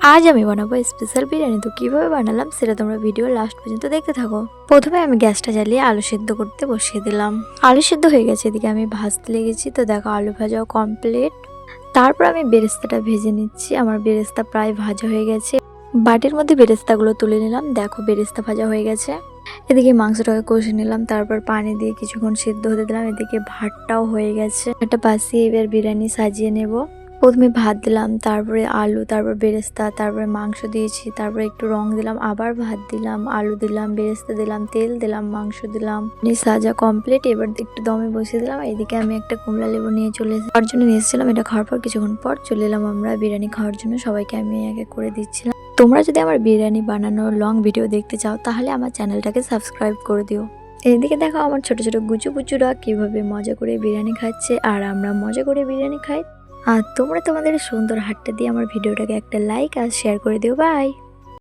আজ আমি বানাবো স্পেশাল বিরিয়ানি। তো কিভাবে বানালাম সেটা তোমরা ভিডিও লাস্ট পর্যন্ত দেখতে থাকো। প্রথমে আমি গ্যাসটা জ্বালিয়ে আলু সেদ্ধ করতে বসিয়ে দিলাম। আলু সেদ্ধ হয়ে গেছে, এদিকে আমি ভাজতে লেগেছি। তো দেখো আলু ভাজাও কমপ্লিট। তারপর আমি বেরেস্তাটা ভেজে নিচ্ছি। আমার বেরেস্তা প্রায় ভাজা হয়ে গেছে। বাটির মধ্যে বেরেস্তাগুলো তুলে নিলাম। দেখো বেরেস্তা ভাজা হয়ে গেছে। এদিকে মাংসটাকে কষে নিলাম, তারপর পানি দিয়ে কিছুক্ষণ সিদ্ধ হতে দিলাম। এদিকে ভাতটাও হয়ে গেছে। একটা পাশে এবার বিরিয়ানি সাজিয়ে নেব। প্রথমে ভাত দিলাম, তারপরে আলু, তারপর বেরেস্তা, তারপরে মাংস দিয়েছি, তারপরে একটু রং দিলাম, আবার ভাত দিলাম, আলু দিলাম, বেরেস্তা দিলাম, তেল দিলাম, মাংস দিলাম। সাজা কমপ্লিট। এবার একটু দমে বসিয়ে দিলাম। এদিকে আমি একটা কমলা লেবু নিয়ে চলে খাওয়ার জন্য নিয়ে এসেছিলাম। এটা খাওয়ার পর কিছুক্ষণ পর চলে এলাম আমরা বিরিয়ানি খাওয়ার জন্য। সবাইকে আমি এক এক করে দিচ্ছিলাম। তোমরা যদি আমার বিরিয়ানি বানানোর লং ভিডিও দেখতে চাও তাহলে আমার চ্যানেলটাকে সাবস্ক্রাইব করে দিও। এদিকে দেখো আমার ছোট ছোট গুচু গুচুরা কিভাবে মজা করে বিরিয়ানি খাচ্ছে, আর আমরা মজা করে বিরিয়ানি খাই। আর তোমরা তোমাদের সুন্দর হাতটা দিয়ে আমার ভিডিওটাকে একটা লাইক আর শেয়ার করে দিও। বাই।